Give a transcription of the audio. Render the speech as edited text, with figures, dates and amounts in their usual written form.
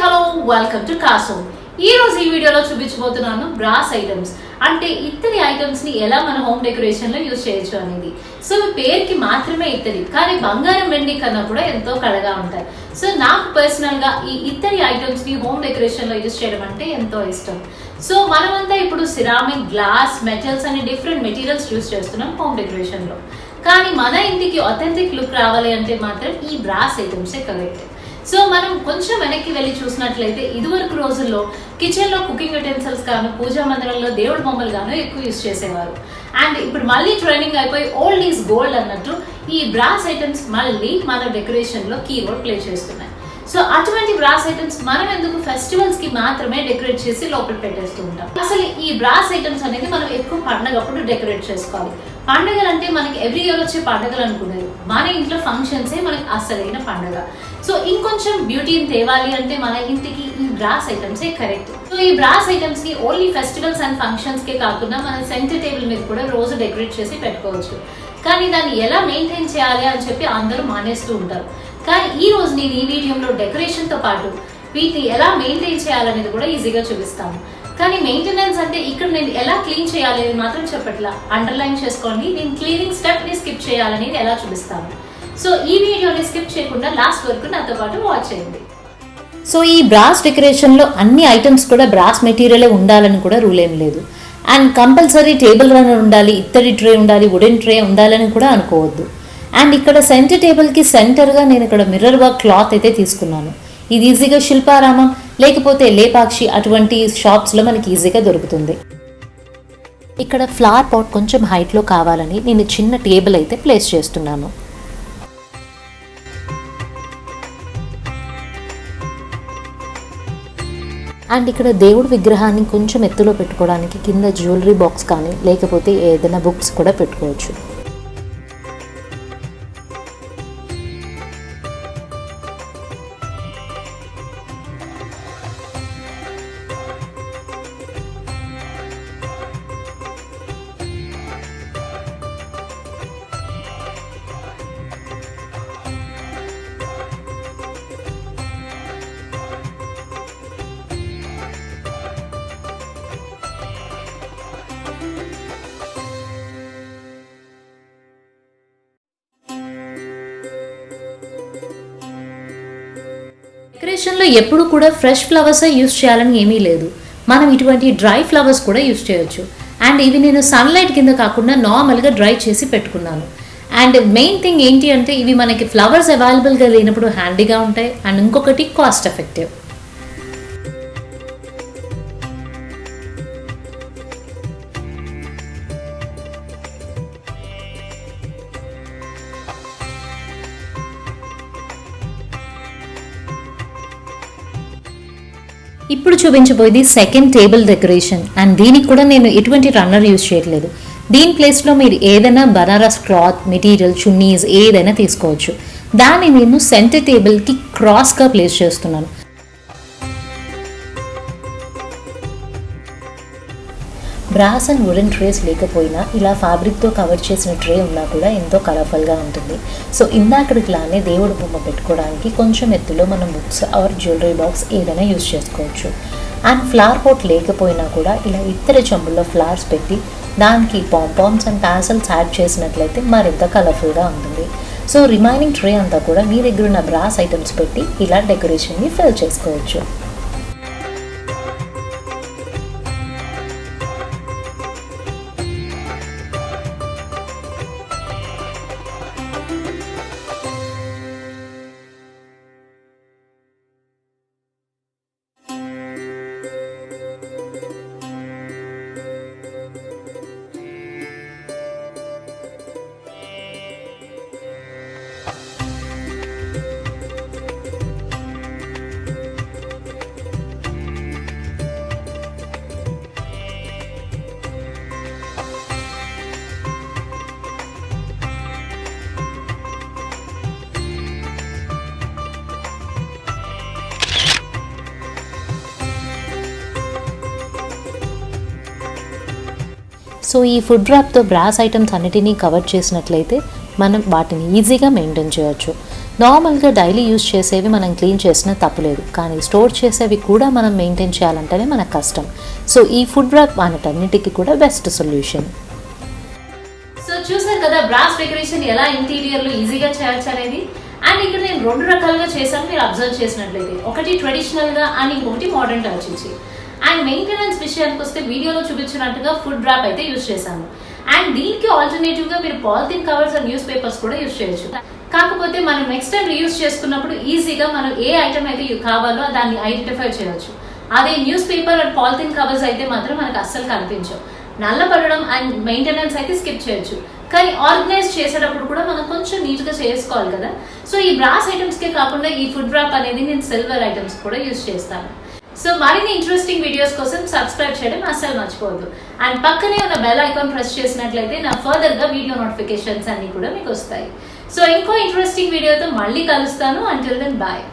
Hello welcome to Khass. ఈ రోజు ఈ వీడియోలో చూపించబోతున్నాను బ్రాస్ ఐటమ్స్ అంటే ఇత్తడి ఐటమ్స్ ని ఎలా మన హోమ్ డెకరేషన్ లో యూజ్ చేయొచ్చు అనేది. సో పేరుకి మాత్రమే ఇత్తడి, కానీ బంగారం వెండి కన్నా కూడా ఎంతో కళగా ఉంటాయి. సో నాకు పర్సనల్ గా ఈ ఇత్తడి ఐటమ్స్ ని హోమ్ డెకరేషన్ లో యూజ్ చేయడం అంటే ఎంతో ఇష్టం. సో మనమంతా ఇప్పుడు సిరామిక్, గ్లాస్, మెటల్స్ అనే డిఫరెంట్ మెటీరియల్స్ యూజ్ చేస్తున్నాం హోమ్ డెకరేషన్ లో. కానీ మన ఇంటికి అథెంటిక్ లుక్ రావాలి అంటే మాత్రం ఈ బ్రాస్ ఐటమ్సే కరెక్ట్. సో మనం కొంచెం వెనక్కి వెళ్ళి చూసినట్లయితే ఇదివరకు రోజుల్లో కిచెన్ లో కుకింగ్ యుటెన్సిల్స్ గాను, పూజా మందిరంలో దేవుడి బొమ్మలు గాను ఎక్కువ యూజ్ చేసేవారు. అండ్ ఇప్పుడు మళ్ళీ ట్రెండింగ్ అయిపోయి ఓల్డ్ ఈజ్ గోల్డ్ అన్నట్టు ఈ బ్రాస్ ఐటమ్స్ మళ్ళీ మన డెకరేషన్ లో కీ రోల్ ప్లే చేస్తున్నాయి. సో అటువంటి బ్రాస్ ఐటమ్స్ మనం ఎందుకు ఫెస్టివల్స్ కి మాత్రమే డెకరేట్ చేసి లోపల పెట్టేస్తూ ఉంటాం. అసలు ఈ బ్రాస్ ఐటమ్స్ అనేది మనం ఎక్కువ పండగప్పుడు డెకరేట్ చేసుకోవాలి. పండుగలు అంటే మనకి ఎవ్రీ ఇయర్ వచ్చే పండుగలు అనుకునేది, మన ఇంట్లో ఫంక్షన్సే మనకి అసలైన పండుగ. సో ఇంకొంచెం బ్యూటీని తేవాలి అంటే మన ఇంటికి ఈ బ్రాస్ ఐటమ్సే కరెక్ట్. సో ఈ బ్రాస్ ఐటమ్స్ ని ఓన్లీ ఫెస్టివల్స్ అండ్ ఫంక్షన్స్ కే కాకుండా మన సెంటర్ టేబుల్ మీద కూడా రోజు డెకరేట్ చేసి పెట్టుకోవచ్చు. కానీ దాన్ని ఎలా మెయింటైన్ చేయాలి అని చెప్పి అందరూ మానేస్తూ ఉంటారు. కానీ ఈ రోజు నేను ఈ వీడియోలో డెకరేషన్ తో పాటు వీటిని ఎలా మెయింటైన్ చేయాలనేది కూడా ఈజీగా చూపిస్తాను. కానీ మెయింటెనెన్స్ అంటే ఇక్కడ నేను ఎలా క్లీన్ చేయాలి అని మాత్రం చెప్పట్లా, అండర్లైన్ చేసుకోండి. నేను క్లీనింగ్ స్టెప్ ని స్కిప్ చేయాలని ఎలా చూపిస్తాను. సో ఈ వీడియోని స్కిప్ చేయకుండా లాస్ట్ వరకు నాతో పాటు వాచ్ చేయండి. సో ఈ బ్రాస్ డెకరేషన్లో అన్ని ఐటమ్స్ కూడా బ్రాస్ మెటీరియలే ఉండాలని కూడా రూల్ ఏం లేదు. అండ్ కంపల్సరీ టేబుల్ రన్నర్ ఉండాలి, ఇత్తడి ట్రే ఉండాలి, వుడెన్ ట్రే ఉండాలని కూడా అనుకోవద్దు. అండ్ ఇక్కడ సెంటర్ టేబుల్కి సెంటర్గా నేను ఇక్కడ మిర్రర్ వర్క్ క్లాత్ అయితే తీసుకున్నాను. ఇది ఈజీగా శిల్పారామం లేకపోతే లేపాక్షి అటువంటి షాప్స్లో మనకి ఈజీగా దొరుకుతుంది. ఇక్కడ ఫ్లవర్ పాట్ కొంచెం హైట్లో కావాలని నేను చిన్న టేబుల్ అయితే ప్లేస్ చేస్తున్నాను. అండ్ ఇక్కడ దేవుడి విగ్రహాన్ని కొంచెం ఎత్తులో పెట్టుకోవడానికి కింద జ్యువెలరీ బాక్స్ కానీ లేకపోతే ఏదైనా బుక్స్ కూడా పెట్టుకోవచ్చు. డెకరేషన్లో ఎప్పుడు కూడా ఫ్రెష్ ఫ్లవర్సే యూస్ చేయాలని ఏమీ లేదు. మనం ఇటువంటి డ్రై ఫ్లవర్స్ కూడా యూస్ చేయొచ్చు. అండ్ ఇవి నేను సన్లైట్ కింద కాకుండా నార్మల్గా డ్రై చేసి పెట్టుకున్నాను. అండ్ మెయిన్ థింగ్ ఏంటి అంటే ఇవి మనకి ఫ్లవర్స్ అవైలబుల్గా లేనప్పుడు హ్యాండీగా ఉంటాయి. అండ్ ఇంకొకటి కాస్ట్ ఎఫెక్టివ్. ఇప్పుడు చూపించబోయేది సెకండ్ టేబుల్ డెకరేషన్. అండ్ దీనికి కూడా నేను ఎటువంటి రన్నర్ యూజ్ చేయట్లేదు. దీని ప్లేస్లో మీరు ఏదైనా బనారస్ క్లాత్ మెటీరియల్, చున్నీస్ ఏదైనా తీసుకోవచ్చు. దాన్ని నేను సెంటర్ టేబుల్కి క్రాస్గా ప్లేస్ చేస్తున్నాను. బ్రాస్ అండ్ వుడెన్ ట్రేస్ లేకపోయినా ఇలా ఫ్యాబ్రిక్తో కవర్ చేసిన ట్రే ఉన్నా కూడా ఎంతో కలర్ఫుల్గా ఉంటుంది. సో ఇందాకడిలానే దేవుడు బొమ్మ పెట్టుకోవడానికి కొంచెం ఎత్తులో మనం బుక్స్ ఆర్ జ్యువెలరీ బాక్స్ ఏదైనా యూజ్ చేసుకోవచ్చు. అండ్ ఫ్లవర్ పాట్ లేకపోయినా కూడా ఇలా ఇతర చెంబుల్లో ఫ్లవర్స్ పెట్టి దానికి పాంపామ్స్ అండ్ టాసల్స్ యాడ్ చేసినట్లయితే మరింత కలర్ఫుల్గా ఉంటుంది. సో రిమైనింగ్ ట్రే అంతా కూడా మీ దగ్గర ఉన్న బ్రాస్ ఐటమ్స్ పెట్టి ఇలా డెకరేషన్ని ఫిల్ చేసుకోవచ్చు. సో ఈ ఫుడ్ ర్యాప్తో బ్రాస్ ఐటమ్స్ అన్నిటినీ కవర్ చేసినట్లయితే మనం వాటిని ఈజీగా మెయింటైన్ చేయొచ్చు. నార్మల్గా డైలీ యూజ్ చేసేవి మనం క్లీన్ చేసినా తప్పులేదు, కానీ స్టోర్ చేసేవి కూడా మనం మెయింటైన్ చేయాలంటేనే మనకు కష్టం. సో ఈ ఫుడ్ ర్యాప్ వాటన్నిటికీ కూడా బెస్ట్ సొల్యూషన్. సో చూసారు కదా బ్రాస్ డెకరేషన్ ఎలా ఇంటీరియర్లో ఈజీగా చేయొచ్చు అనేది. అండ్ ఇక్కడ నేను 2 రకాలుగా చేశాను, మీరు అబ్జర్వ్ చేసినట్లయితే. ఒకటి ట్రెడిషనల్గా అండ్ ఇంకొకటి మోడర్న్ టచ్ ఇచ్చి. అండ్ మెయింటెనెన్స్ విషయానికి వస్తే వీడియోలో చూపించినట్టుగా ఫుడ్ ర్యాప్ అయితే యూజ్ చేశాను. అండ్ దీనికి ఆల్టర్నేటివ్గా మీరు polythene covers and news papers కూడా యూజ్ చేయొచ్చు. కాకపోతే మనం నెక్స్ట్ టైం రీయూజ్ చేసుకున్నప్పుడు ఈజీగా మనం ఏ ఐటమ్ అయితే కావాలో దాన్ని ఐడెంటిఫై చేయొచ్చు. అదే news paper and polythene covers అయితే మాత్రం మనకు అస్సలు కనిపించవు. నల్లబడడం అండ్ మెయింటెనెన్స్ అయితే స్కిప్ చేయొచ్చు, కానీ ఆర్గనైజ్ చేసేటప్పుడు కూడా మనం కొంచెం నీట్గా చేసుకోవాలి కదా. సో ఈ బ్రాస్ ఐటమ్స్కే కాకుండా ఈ ఫుడ్ ర్యాప్ అనేది నేను సిల్వర్ ఐటమ్స్ కూడా యూజ్ చేస్తాను. సో మరిన్ని ఇంట్రెస్టింగ్ వీడియోస్ కోసం సబ్స్క్రైబ్ చేయడం అస్సలు మర్చిపోవద్దు. అండ్ పక్కనే ఉన్న బెల్ ఐకాన్ ప్రెస్ చేసినట్లయితే నా ఫర్దర్గా వీడియో నోటిఫికేషన్స్ అన్ని కూడా మీకు వస్తాయి. సో ఇంకో ఇంట్రెస్టింగ్ వీడియోతో మళ్ళీ కలుస్తాను. Until then bye.